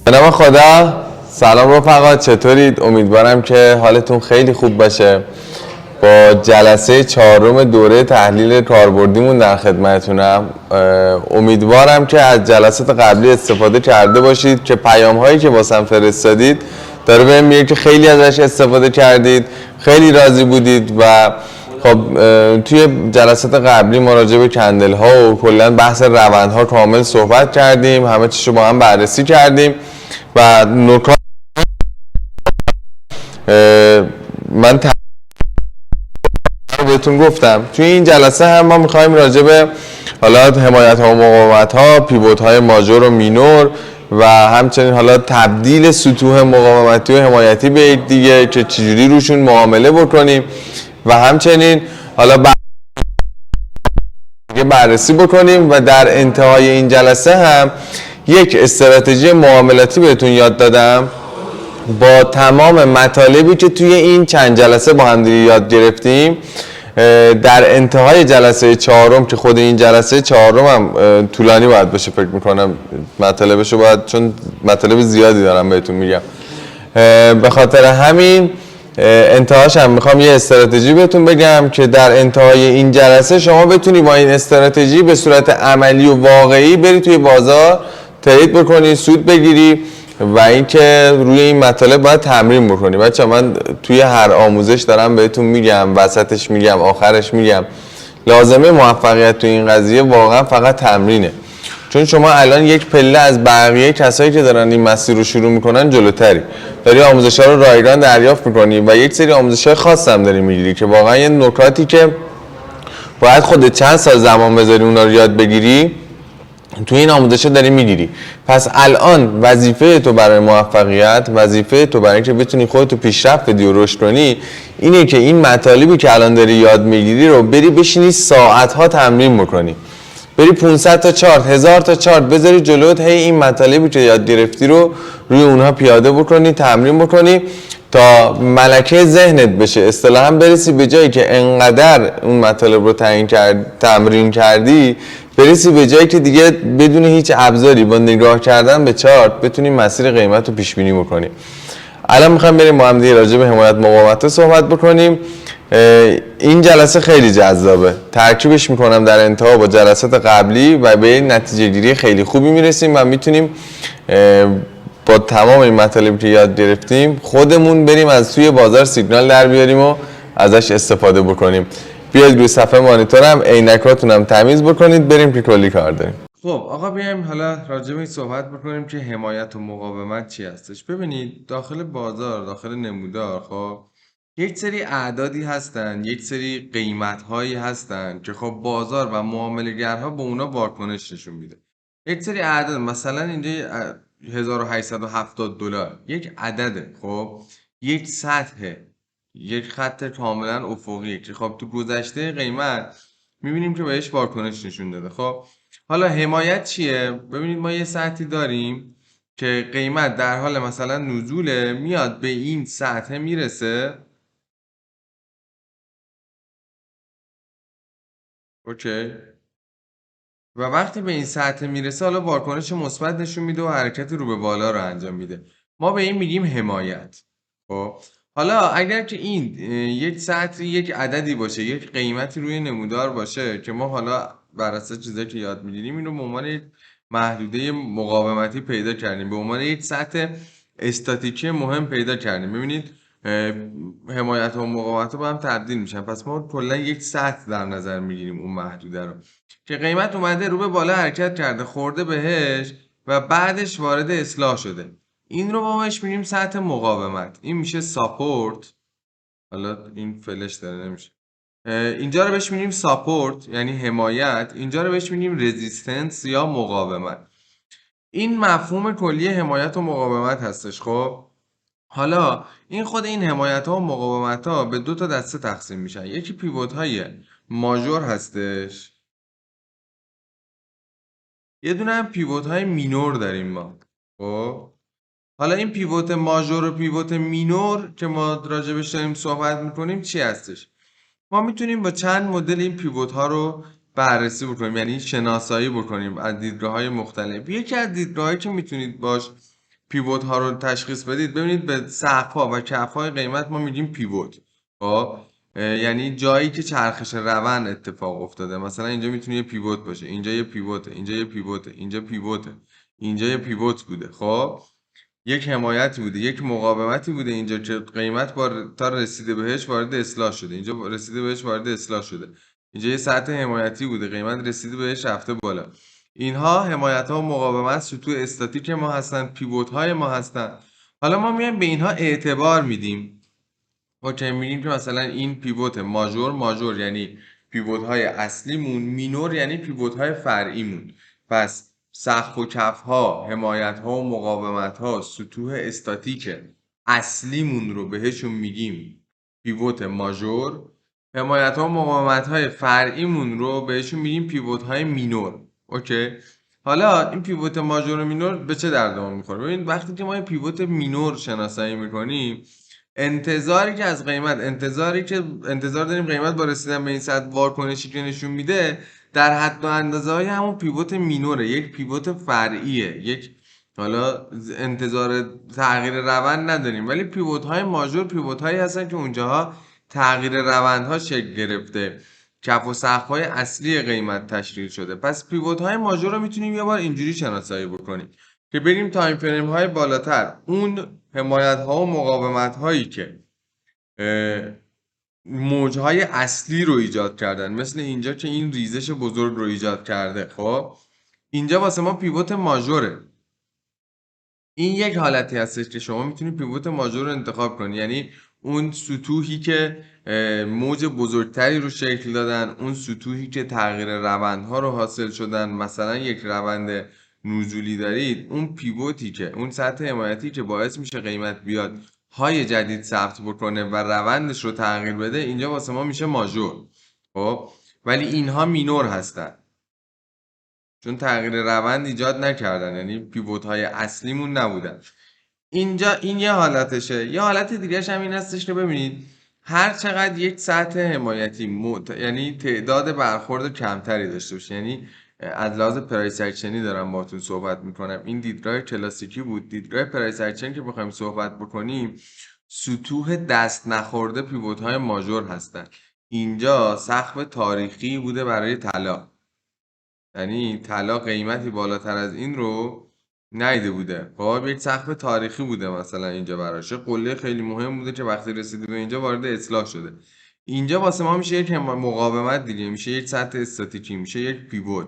به نام خدا. سلام رفقا، چطورید؟ امیدوارم که حالتون خیلی خوب باشه. با جلسه 4 دوره تحلیل کاربردیمون در خدمتتونم. امیدوارم که از جلسات قبلی استفاده کرده باشید که پیام هایی که واسم فرستادید داره بهم میگه که خیلی ازش استفاده کردید، خیلی راضی بودید و خب توی جلسات قبلی ما راجع به کندل ها و کلا بحث روند ها کامل صحبت کردیم، همه چیشو با هم بررسی کردیم و نکات من بهتون گفتم. توی این جلسه هم ما میخوایم راجع به حالا حمایت ها و مقاومت ها، پیوت های ماژور و مینور و همچنین حالا تبدیل سطوح مقاومتی و حمایتی به یک دیگه که چجوری روشون معامله بکنیم و همچنین حالا بررسی بکنیم و در انتهای این جلسه هم یک استراتژی معاملاتی بهتون یاد دادم با تمام مطالبی که توی این چند جلسه با هم یاد گرفتیم. در انتهای جلسه 4 که خود این جلسه 4 هم طولانی باید بشه، فکر میکنم مطالبشو باید، چون مطالب زیادی دارم بهتون میگم، به خاطر همین انتهاش هم میخوام یه استراتژی بهتون بگم که در انتهای این جلسه شما بتونی با این استراتژی به صورت عملی و واقعی بری توی بازار ترید بکنی، سود بگیری و اینکه روی این مطالب باید تمرین بکنی. بچه‌ها من توی هر آموزش دارم بهتون میگم، وسطش میگم، آخرش میگم، لازمه موفقیت توی این قضیه واقعا فقط تمرینه. چون شما الان یک پله از بقیه کسایی که دارن این مسیر رو شروع میکنن جلوتری، داری آموزش‌ها رو رایگان دریافت میکنی و یک سری آموزش‌های خاص هم داری میگیری که واقعا یه نکاتی که باید خودت چند سال زمان بذاری اونا رو یاد بگیری تو این آموزش‌ها داری میگیری. پس الان وظیفه تو برای موفقیت، وظیفه تو برای اینکه بتونی خودت رو پیشرفت بدی و رشد کنی، اینه که این مطالبی که الان داری یاد میگیری رو بری بشینی ساعت‌ها تمرین بکنی، بری 500 تا چارت، 1000 تا چارت بذاری جلوت، هی این مطالبی که یاد گرفتی رو روی اونها پیاده بکنی، تمرین بکنی تا ملکه ذهنت بشه، اصطلاحاً برسی به جایی که انقدر اون مطالب رو تمرین کردی، برسی به جایی که دیگه بدون هیچ ابزاری با نگاه کردن به چارت بتونی مسیر قیمت رو پیش بینی بکنی. الان میخوایم بریم با هم دیگه راجع به حمایت مقاومت رو صحبت بکنیم. این جلسه خیلی جذابه، ترکیبش میکنم در انتها با جلسات قبلی و به نتیجه گیری خیلی خوبی میرسیم و میتونیم با تمام این مطالبی که یاد گرفتیم خودمون بریم از توی بازار سیگنال در بیاریم و ازش استفاده بکنیم. بیاید روی صفحه مانیتورم عینکاتونم تمیز بکنید، بریم که کلی کار داریم. خب آقا بیایم حالا راجع به این صحبت بکنیم که حمایت و مقاومت چی هستش. ببینید داخل بازار، داخل نمودار، خب یک سری اعدادی هستن، یک سری قیمت هایی هستن که خب بازار و معامله‌گرها به اونا واکنش نشون میده. یک سری اعداد، مثلا اینجا 1870 دلار یک عدده، خب یک سطحه، یک خط کاملا افقی که خب تو گذشته قیمت میبینیم که بهش واکنش نشون داده. خب حالا حمایت چیه؟ ببینید ما یه سطحی داریم که قیمت در حال مثلا نزوله، میاد به این سطح میرسه، اوکی، و وقتی به این سطح میرسه حالا واکنش مثبت نشون میده و حرکت رو به بالا رو انجام میده. ما به این میگیم حمایت. خب حالا اگر که این یک سطحی، یک عددی باشه، یک قیمتی روی نمودار باشه که ما حالا بر اساس چیزایی که یاد میگیریم این رو به عنوان یک محدوده مقاومتی پیدا کردیم، به عنوان یک سطح استاتیکی مهم پیدا کردیم. ببینید حمایت و مقاومت با هم تبدیل میشن، پس ما کلا یک سطح در نظر میگیریم اون محدوده رو که قیمت اومده رو به بالا حرکت کرده، خورده بهش و بعدش وارد اصلاح شده. این رو ما بهش میگیم سطح مقاومت. این میشه ساپورت، حالا این فلش داره نمیشه، اینجا رو بهش میگیم ساپورت یعنی حمایت، اینجا رو بهش میگیم رزिस्टنس یا مقاومت. این مفهوم کلی حمایت و مقاومت هستش. خب حالا این خود این حمایت ها و مقاومت ها به 2 تا دسته تقسیم میشن. یکی پیوت های ماژور هستش، یه دونه هم پیوت های مینور داریم ما. خب حالا این پیوت ماژور و پیوت مینور که ما راجبش داریم صحبت میکنیم چی هستش؟ ما میتونیم با چند مدل این پیوت ها رو بررسی بکنیم، یعنی شناسایی بکنیم از دیدگاه های مختلف. یکی از دیدگاهایی که میتونید باش پیوت ها رو تشخیص بدید، ببینید به سقف ها و کف های قیمت ما میگیم پیوت. خب یعنی جایی که چرخش روند اتفاق افتاده. مثلا اینجا میتونه یه پیوت باشه، اینجا یه پیوته، اینجا یه پیوته، اینجا پیوته، اینجا یه پیوت بوده. خب یک حمایتی بوده، یک مقاومتی بوده اینجا که قیمت تا رسیده بهش وارد اصلاح شده، اینجا رسیده بهش وارد اصلاح شده، اینجا یه سطح حمایتی بوده، قیمت رسیده بهش رفته بالا. اینها حمایت ها و مقاومت سطوح استاتیک ما هستن، پیوت های ما هستن. حالا ما میایم به اینها اعتبار میدیم. اوکی، میگیم که مثلا این پیوت ماژور یعنی پیوت های اصلیمون، مینور یعنی پیوت های فرعیمون. پس سقف و کف ها، حمایت ها و مقاومت ها، سطوح استاتیک اصلیمون رو بهشون میگیم پیوت ماژور. حمایت ها و مقاومت های فرعیمون رو بهشون میگیم پیوت های مینور. اوکی، حالا این پیوت ماژور و مینور به چه درد ما میخوره؟ ببین وقتی که ما این پیوت مینور شناسایی میکنیم، انتظاری که از قیمت، انتظار داریم قیمت با رسیدن به این سطح واکنشی که نشون میده در حد و اندازه های همون پیوت مینوره، یک پیوت فرعیه. یک حالا انتظار تغییر روند نداریم، ولی پیوت های ماژور پیوت هایی هستن که اونجاها تغییر روند ها شکل گرفته، کف و سقف های اصلی قیمت تشکیل شده. پس پیوت های ماژور رو میتونیم یه بار اینجوری شناسایی بکنیم که بریم تایم فریم های بالاتر، اون حمایت ها و مقاومت هایی که موج های اصلی رو ایجاد کردن، مثل اینجا که این ریزش بزرگ رو ایجاد کرده. خب اینجا واسه ما پیوت ماژوره. این یک حالتی هستش که شما میتونید پیوت ماژور رو انتخاب کنید، یعنی اون سطوحی که موج بزرگتری رو شکل دادن، اون سطوحی که تغییر روندها رو حاصل شدن. مثلا یک روند نزولی دارید، اون پیوتی که اون سطح حمایتی که باعث میشه قیمت بیاد های جدید ثبت بکنه و روندش رو تغییر بده، اینجا واسه ما میشه ماژور. خب ولی اینها مینور هستن چون تغییر روند ایجاد نکردن، یعنی پیوت های اصلیمون نبودن. اینجا این یه حالتشه. یه حالت دیگهش هم این هستش که ببینید هر چقدر یک سطح حمایتی یعنی تعداد برخورد کمتری داشته باشه، یعنی از لحاظ پرایس اکشنی دارم باهاتون صحبت میکنم، این دیدگاه کلاسیکی بود. دیدگاه پرایس اکشن که بخوایم صحبت بکنیم، سطوح دست نخورده پیوت های ماژور هستن. اینجا سقف تاریخی بوده برای طلا، یعنی طلا قیمتی بالاتر از این رو نیده بوده. خب یک سقف تاریخی بوده مثلا اینجا براش، قله خیلی مهم بوده که وقتی رسیده به اینجا وارد اصلاح شده. اینجا واسه ما میشه یک مقاومت دیگه، میشه یک سطح استاتیکی، میشه یک پیوت.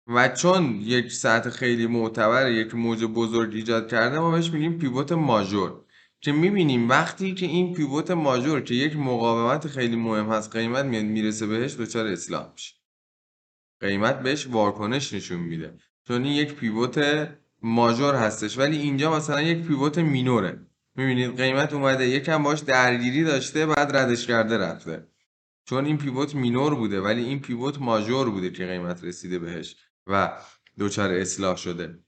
و چون یک سطح خیلی معتبر، یک موج بزرگ ایجاد کرده، ما بهش میگیم پیوت ماژور. که میبینیم وقتی که این پیوت ماژور که یک مقاومت خیلی مهم هست قیمت میاد میرسه بهش، دچار اصلاح میشه، قیمت بهش واکنش نشون میده، چون این یک پیوت ماژور هستش. ولی اینجا مثلا یک پیوت مینوره، میبینید قیمت اومده یکم باش درگیری داشته بعد ردش کرده رفته، چون این پیوت مینور بوده ولی این پیوت ماژور بوده که قیمت رسیده بهش و دچار اصلاح شده.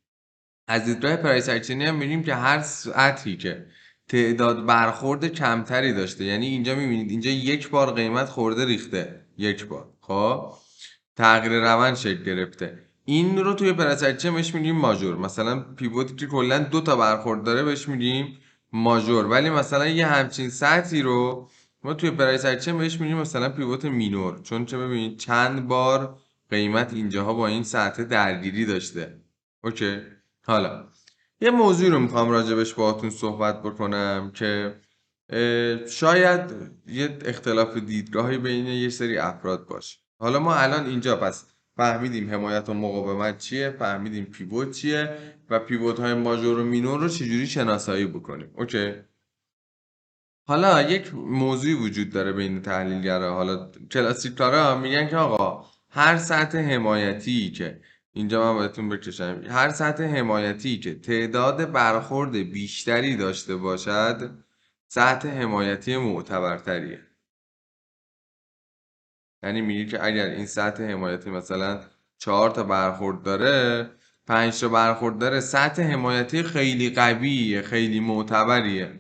از دیدگاه پرایس اکشنی هم می‌بینیم که هر سطحی که تعداد برخورد کمتری داشته، یعنی اینجا می‌بینید اینجا یک بار قیمت خورده ریخته، یک بار، خب تغییر روند شکل گرفته، این رو توی پرایس اکشن بهش میگیم ماژور. مثلا پیوتی که کلا دو تا برخورد داره بهش میگیم ماژور، ولی مثلا یه همچین سطحی رو ما توی پرایس اکشن بهش میگیم مثلا پیوت مینور، چون چه ببینید چند بار قیمت اینجاها با این سطح درگیری داشته. اوکی، حالا یه موضوع رو میخوام راجبش باهاتون صحبت بکنم که شاید یه اختلاف دیدگاهی بین یه سری افراد باشه. حالا ما الان اینجا پس فهمیدیم حمایت و مقاومت چیه، فهمیدیم پیوت چیه و پیوت های ماژور و مینور رو چجوری شناسایی بکنیم. اوکی، حالا یک موضوعی وجود داره بین تحلیلگرا. حالا کلاسیک‌ها میگن که آقا هر سطح حمایتی که اینجا من بهتون بکشم، هر سطح حمایتی که تعداد برخورد بیشتری داشته باشد سطح حمایتی معتبرتریه. یعنی میگه که اگر این سطح حمایتی مثلا 4 تا برخورد داره، 5 تا برخورد داره، سطح حمایتی خیلی قویه، خیلی معتبریه.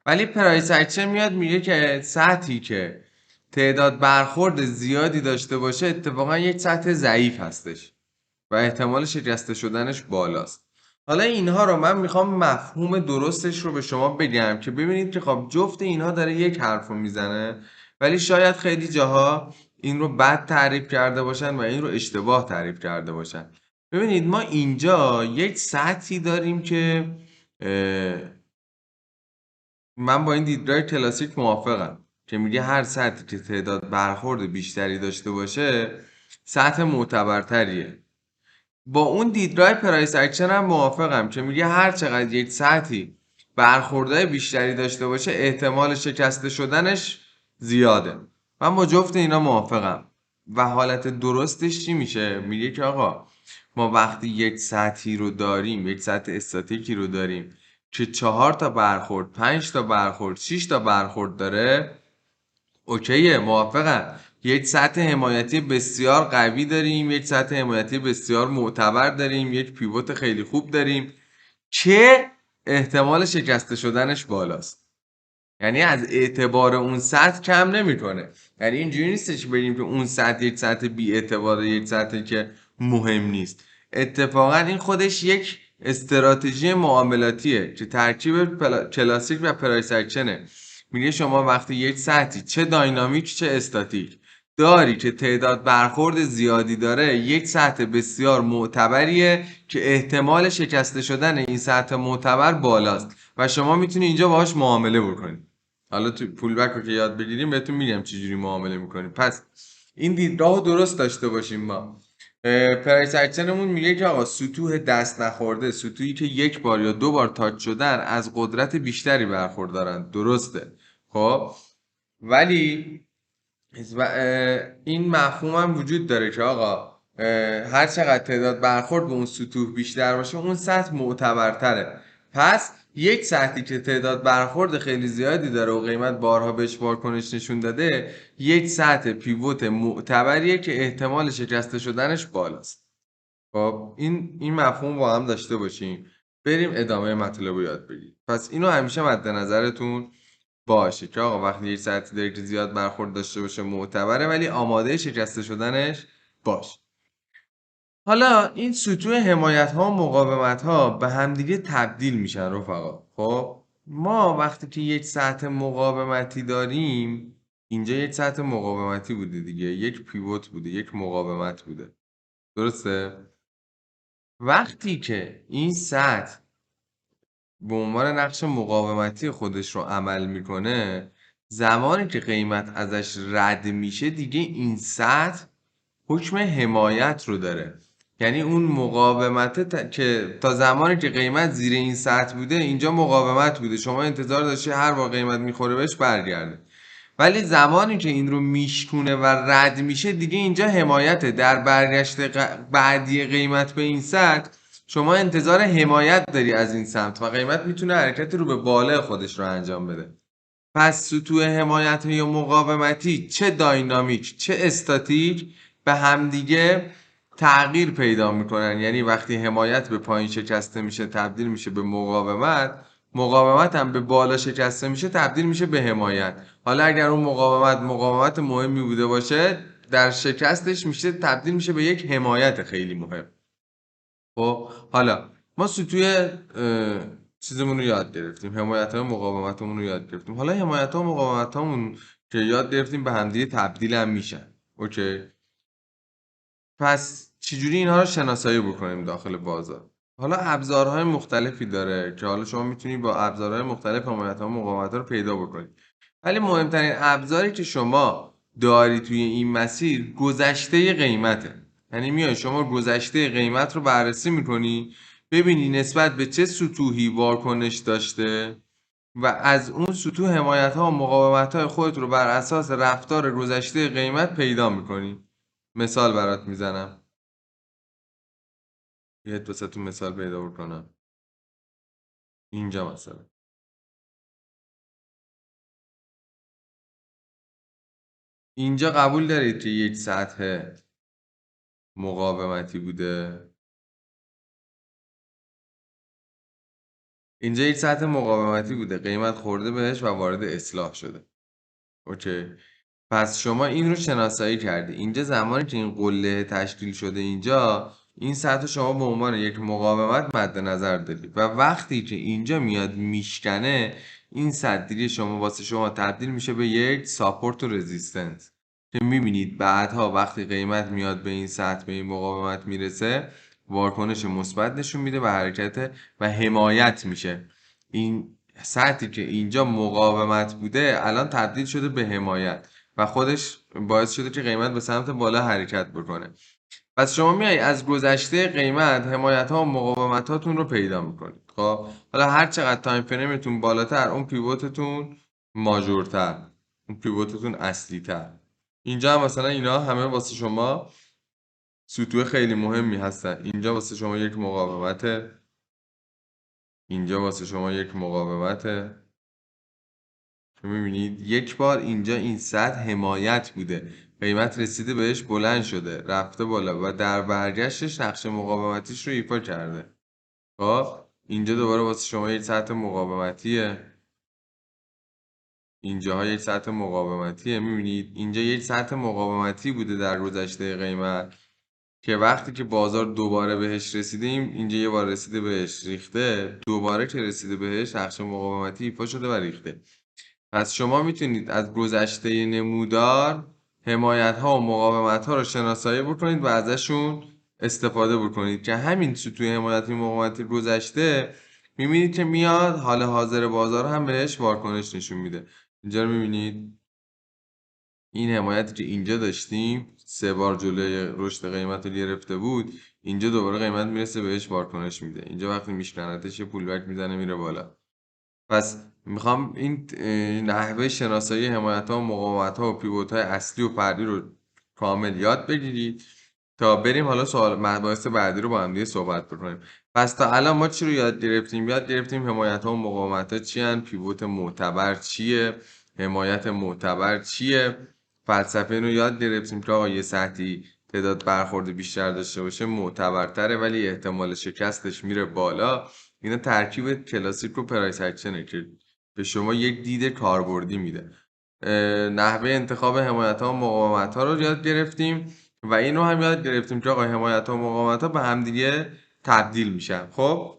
ولی پرایس اکشن میاد میگه که سطحی که تعداد برخورد زیادی داشته باشه اتفاقا یک سطح ضعیف هستش و احتمال شکسته شدنش بالاست. حالا اینها رو من میخوام مفهوم درستش رو به شما بگم که ببینید که خب جفت اینها داره یک حرف رو میزنه، ولی شاید خیلی جاها این رو بد تعریف کرده باشن و این رو اشتباه تعریف کرده باشن. ببینید ما اینجا یک سطحی داریم که من با این دیدگاه کلاسیک موافقم که میگه هر سطحی که تعداد برخورد بیشتری داشته باشه سطح معتبرتریه. با اون دیدگاه پرایس اکشن هم موافقم که میگه هر چقدر یک سطحی برخوردهای بیشتری داشته باشه احتمال شکسته شدنش زیاده. من با جفت اینا موافقم. و حالت درستش چی میشه؟ میگه که آقا ما وقتی یک سطحی رو داریم، یک سطح استاتیکی رو داریم که 4 تا برخورد، 5 تا برخورد، 6 تا برخورد داره، اوکیه، موافقم. یک سطح حمایتی بسیار قوی داریم، یک سطح حمایتی بسیار معتبر داریم، یک پیوت خیلی خوب داریم که احتمال شکسته شدنش بالاست. یعنی از اعتبار اون سطح کم نمیکنه. یعنی اینجوری نیستش بریم که اون سطح یک سطح بی اعتباره، یک سطحی که مهم نیست. اتفاقا این خودش یک استراتژی معاملاتیه که ترکیب کلاسیک و پرایس اکشنه. میگه شما وقتی یک سطحی چه داینامیک چه استاتیک داری که تعداد برخورد زیادی داره، یک سطح بسیار معتبریه که احتمال شکسته شدن این سطح معتبر بالاست و شما میتونی اینجا باهاش معامله بکنید. حالا تو پول بک رو که یاد بگیریم بهتون میگم چجوری معامله میکنیم. پس این دیدگاه رو درست داشته باشیم. ما پرایس اکشنمون میگه که آقا سطوح دست نخورده، سطوحی که یک بار یا دو بار تاچ شدن، از قدرت بیشتری برخوردارن. درسته. خب ولی این مفهوم هم وجود داره که آقا هر چقدر تعداد برخورد به اون سطوح بیشتر باشه اون سطح معتبرتره. پس یک سطحی که تعداد برخورد خیلی زیادی داره و قیمت بارها بهش واکنش نشون داده، یک سطح پیوت معتبریه که احتمال شکسته شدنش بالاست. خب این مفهوم با هم داشته باشیم. بریم ادامه مطلب رو یاد بگیریم. پس اینو همیشه مد نظرتون باشه که آقا وقتی یک سطحی داره که زیاد برخورد داشته باشه معتبره، ولی آماده شکسته شدنش باش. حالا این سطوح حمایت ها و مقاومت ها به همدیگه تبدیل میشن رفقا. خب ما وقتی که یک سطح مقاومتی داریم، اینجا یک سطح مقاومتی بوده دیگه، یک پیوت بوده، یک مقاومت بوده. درسته؟ وقتی که این سطح به عنوان نقش مقاومتی خودش رو عمل میکنه، زمانی که قیمت ازش رد میشه دیگه این سطح حکم حمایت رو داره. یعنی اون مقاومت که تا زمانی که قیمت زیر این سطح بوده اینجا مقاومت بوده، شما انتظار داشتی هر بار قیمت میخوره بهش برگرده. ولی زمانی که این رو میشکونه و رد میشه دیگه اینجا حمایته. در برگشت بعدی قیمت به این سطح شما انتظار حمایت داری از این سمت و قیمت میتونه حرکت رو به بالا خودش رو انجام بده. پس سطوح حمایت یا مقاومتی چه داینامیک چه استاتیک به همدیگه تغییر پیدا میکنن. یعنی وقتی حمایت به پایین شکسته میشه تبدیل میشه به مقاومت، مقاومت هم به بالا شکسته میشه تبدیل میشه به حمایت. حالا اگر اون مقاومت مهمی بوده باشه، در شکستش میشه تبدیل میشه به یک حمایت خیلی مهم. خب حالا ما سطوح چیزمون رو یاد گرفتیم، حمایت ها و مقاومتمون رو یاد گرفتیم. حالا حمایت ها و مقاومت همون که یاد گرفتیم به همدیگه تبدیل هم میشن. اوکی. پس چجوری اینها رو شناسایی بکنیم داخل بازار؟ حالا ابزارهای مختلفی داره که حالا شما میتونید با ابزارهای مختلف حمایت ها و مقاومت ها رو پیدا بکنید. ولی مهمترین ابزاری که شما داری توی این مسیر گذشته قیمته. یعنی میای شما گذشته قیمت رو بررسی میکنی، ببینی نسبت به چه سطوحی واکنش داشته و از اون سطوح حمایت ها و مقاومت های خودت رو بر اساس رفتار گذشته قیمت پیدا میکنی. مثال برات میزنم، یه دو سه تا مثال پیدا بکنم. اینجا مثلا اینجا قبول دارید که یک سطح مقاومتی بوده؟ اینجا یک سطح مقاومتی بوده، قیمت خورده بهش و وارد اصلاح شده. اوکی. پس شما این رو شناسایی کردی. اینجا زمانی که این قله تشکیل شده اینجا این سطح شما به عنوان یک مقاومت مد نظر دارید و وقتی که اینجا میاد میشکنه، این سطح دیگه شما واسه شما تبدیل میشه به یک ساپورت و رزیستنس که میبینید بعدها وقتی قیمت میاد به این سطح، به این مقاومت میرسه، واکنش مثبت نشون میده و حرکت و حمایت میشه. این سطحی که اینجا مقاومت بوده الان تبدیل شده به حمایت و خودش باعث شده که قیمت به سمت بالا حرکت بکنه. پس شما میای از گذشته قیمت حمایت ها و مقاومت هاتون رو پیدا میکنید. خب حالا هر چقدر تایم فریمتون بالاتر، اون پیوتتون ماژورتر، اون پیوتتون اصلی تر. اینجا هم مثلا اینا همه واسه شما سطوح خیلی مهمی هستن. اینجا واسه شما یک مقاومته، اینجا واسه شما یک مقاومته. میبینید یک بار اینجا این سطح حمایت بوده، قیمت رسیده بهش، بلند شده، رفته بالا و در برگشتش نقش مقاومتیش رو ایفا کرده. خب اینجا دوباره واسه شما یک سطح مقاومتیه، اینجاها یک سطح مقاومتیه. میبینید اینجا یک سطح مقاومتی بوده در گذشته قیمت که وقتی که بازار دوباره بهش رسیدیم، اینجا یه بار رسیده بهش ریخته، دوباره که رسیده بهش نقش مقاومتی ایفا شده و ریخته. پس شما میتونید از گذشته نمودار حمایت ها و مقاومت ها رو شناسایی بکنید و ازشون استفاده بکنید که همین توی حمایتی مقاومتی گذشته میبینید که میاد حال حاضر بازار هم بهش واکنش نشون میده. اینجا رو میبینید این حمایتی که اینجا داشتیم 3 بار جلوی رشد قیمت رو گرفته بود، اینجا دوباره قیمت میرسه بهش واکنش میده. اینجا وقتی میشکنتش یه پولبک میزنه میره بالا. پس میخوام این نحوه شناسایی حمایت ها و مقاومت ها و پیوت های اصلی و فردی رو کامل یاد بگیرید تا بریم حالا سوال مباحث بعدی رو با هم دیگه صحبت بکنیم. پس تا الان ما چی رو یاد گرفتیم؟ یاد گرفتیم حمایت ها و مقاومت ها چی هن، پیوت معتبر چیه، حمایت معتبر چیه. فلسفه رو یاد گرفتیم که آقا یه سطحی تعداد برخورد بیشتر داشته باشه معتبرتره ولی احتمال شکستش میره بالا. اینا ترکیب کلاسیک و پرایس اکشنه که به شما یک دید کاربردی میده. نحوه انتخاب حمایت ها و مقاومت ها رو یاد گرفتیم و این رو هم یاد گرفتیم که آقا حمایت ها و مقاومت ها به همدیگه تبدیل میشن. خب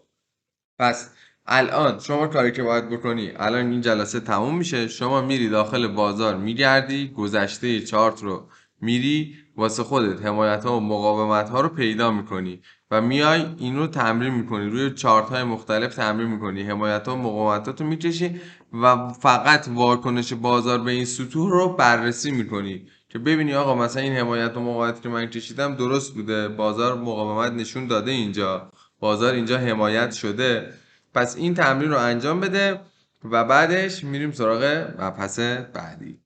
پس الان شما کاری که باید بکنی، الان این جلسه تموم میشه، شما میری داخل بازار میگردی، گذشته چارت رو میری واسه خودت حمایت ها و مقاومت ها رو پیدا میکنی و میای این رو تمرین میکنی، روی چارت های مختلف تمرین میکنی، حمایت ها و مقاومت رو میکشی و فقط واکنش بازار به این سطوح رو بررسی میکنی که ببینی آقا مثلا این حمایت و مقاومتی که من کشیدم درست بوده، بازار مقاومت نشون داده، اینجا بازار اینجا حمایت شده. پس این تمرین رو انجام بده و بعدش میریم سراغ مبحث بعدی.